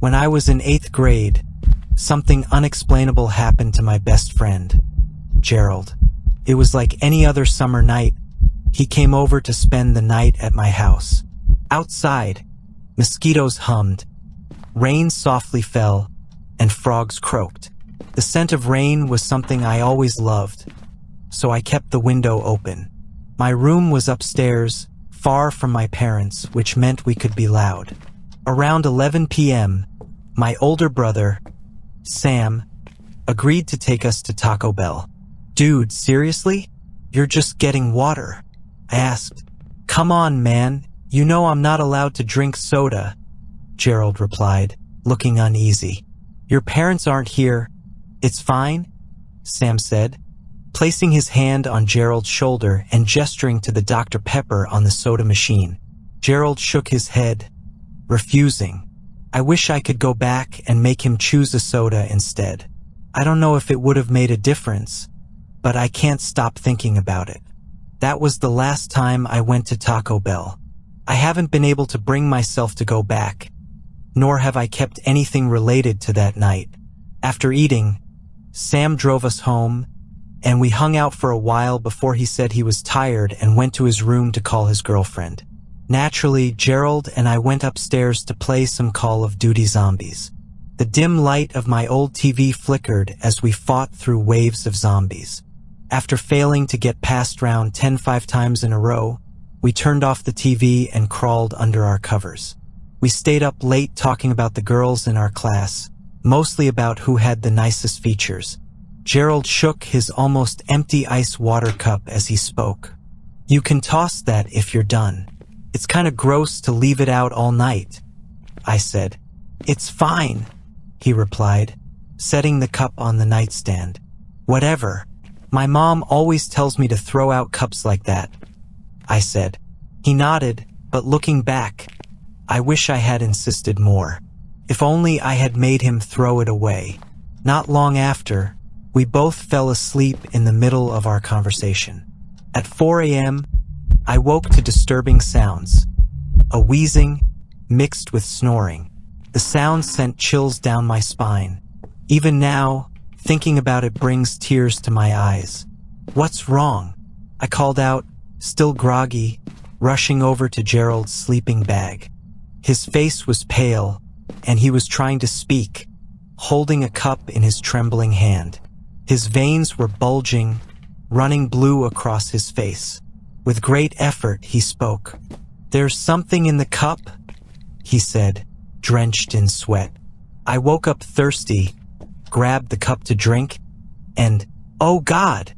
When I was in 8th grade, something unexplainable happened to my best friend, Jerald. It was like any other summer night. He came over to spend the night at my house. Outside, mosquitoes hummed, rain softly fell, and frogs croaked. The scent of rain was something I always loved, so I kept the window open. My room was upstairs, far from my parents, which meant we could be loud. Around 11 p.m., my older brother, Sam, agreed to take us to Taco Bell. "Dude, seriously? You're just getting water?" I asked. "Come on, man. You know I'm not allowed to drink soda," Jerald replied, looking uneasy. "Your parents aren't here. It's fine," Sam said, placing his hand on Jerald's shoulder and gesturing to the Dr. Pepper on the soda machine. Jerald shook his head, refusing. I wish I could go back and make him choose a soda instead. I don't know if it would have made a difference, but I can't stop thinking about it. That was the last time I went to Taco Bell. I haven't been able to bring myself to go back, nor have I kept anything related to that night. After eating, Sam drove us home, and we hung out for a while before he said he was tired and went to his room to call his girlfriend. Naturally, Jerald and I went upstairs to play some Call of Duty Zombies. The dim light of my old TV flickered as we fought through waves of zombies. After failing to get past round 10 5 times in a row, we turned off the TV and crawled under our covers. We stayed up late talking about the girls in our class, mostly about who had the nicest features. Jerald shook his almost empty ice water cup as he spoke. "You can toss that if you're done. It's kind of gross to leave it out all night," I said. "It's fine," he replied, setting the cup on the nightstand. "Whatever. My mom always tells me to throw out cups like that," I said. He nodded, but looking back, I wish I had insisted more. If only I had made him throw it away. Not long after, we both fell asleep in the middle of our conversation. At 4 a.m., I woke to disturbing sounds. A wheezing, mixed with snoring. The sound sent chills down my spine. Even now, thinking about it brings tears to my eyes. "What's wrong?" I called out, still groggy, rushing over to Jerald's sleeping bag. His face was pale, and he was trying to speak, holding a cup in his trembling hand. His veins were bulging, running blue across his face. With great effort, he spoke. "There's something in the cup," he said, drenched in sweat. I woke up thirsty, grabbed the cup to drink, and, oh God!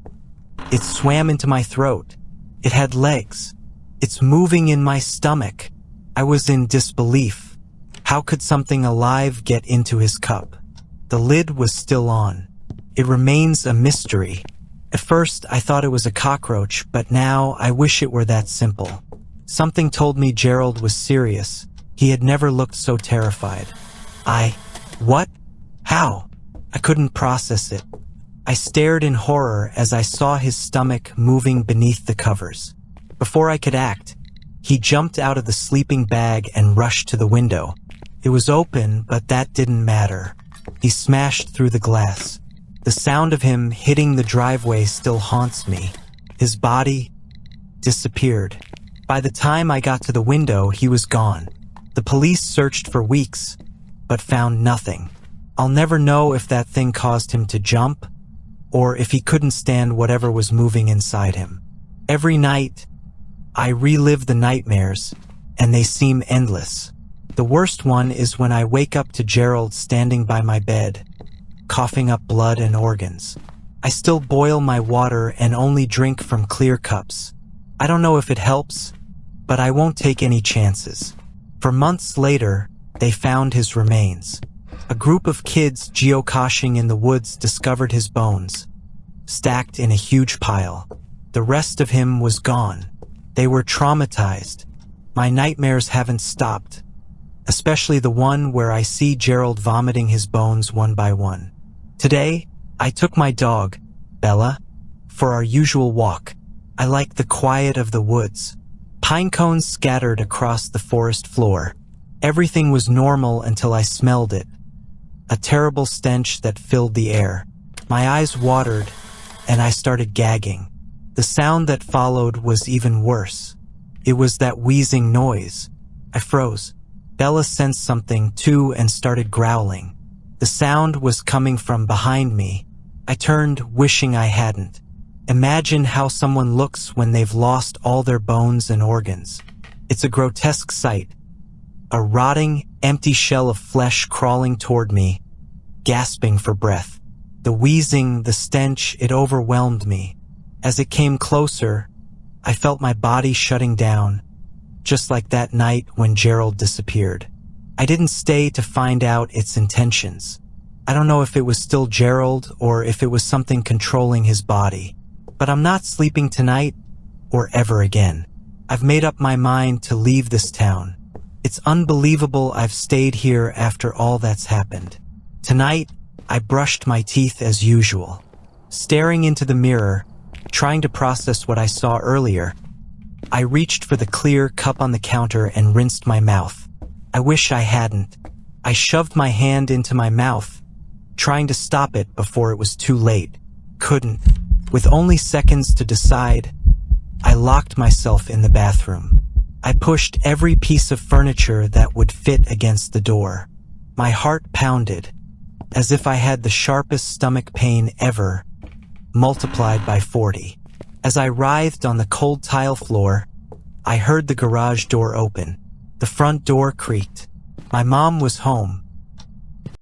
It swam into my throat. It had legs. It's moving in my stomach. I was in disbelief. How could something alive get into his cup? The lid was still on. It remains a mystery. At first, I thought it was a cockroach, but now I wish it were that simple. Something told me Jerald was serious. He had never looked so terrified. What? How? I couldn't process it. I stared in horror as I saw his stomach moving beneath the covers. Before I could act, he jumped out of the sleeping bag and rushed to the window. It was open, but that didn't matter. He smashed through the glass. The sound of him hitting the driveway still haunts me. His body disappeared. By the time I got to the window, he was gone. The police searched for weeks, but found nothing. I'll never know if that thing caused him to jump, or if he couldn't stand whatever was moving inside him. Every night, I relive the nightmares, and they seem endless. The worst one is when I wake up to Jerald standing by my bed, coughing up blood and organs. I still boil my water and only drink from clear cups. I don't know if it helps, but I won't take any chances. For months later, they found his remains. A group of kids geocaching in the woods discovered his bones, stacked in a huge pile. The rest of him was gone. They were traumatized. My nightmares haven't stopped, especially the one where I see Jerald vomiting his bones one by one. Today, I took my dog, Bella, for our usual walk. I like the quiet of the woods. Pine cones scattered across the forest floor. Everything was normal until I smelled it. A terrible stench that filled the air. My eyes watered, and I started gagging. The sound that followed was even worse. It was that wheezing noise. I froze. Bella sensed something too and started growling. The sound was coming from behind me. I turned, wishing I hadn't. Imagine how someone looks when they've lost all their bones and organs. It's a grotesque sight. A rotting, empty shell of flesh crawling toward me, gasping for breath. The wheezing, the stench, it overwhelmed me. As it came closer, I felt my body shutting down, just like that night when Jerald disappeared. I didn't stay to find out its intentions. I don't know if it was still Jerald or if it was something controlling his body. But I'm not sleeping tonight or ever again. I've made up my mind to leave this town. It's unbelievable I've stayed here after all that's happened. Tonight, I brushed my teeth as usual. Staring into the mirror, trying to process what I saw earlier, I reached for the clear cup on the counter and rinsed my mouth. I wish I hadn't. I shoved my hand into my mouth, trying to stop it before it was too late. Couldn't. With only seconds to decide, I locked myself in the bathroom. I pushed every piece of furniture that would fit against the door. My heart pounded, as if I had the sharpest stomach pain ever, multiplied by 40. As I writhed on the cold tile floor, I heard the garage door open. The front door creaked. My mom was home,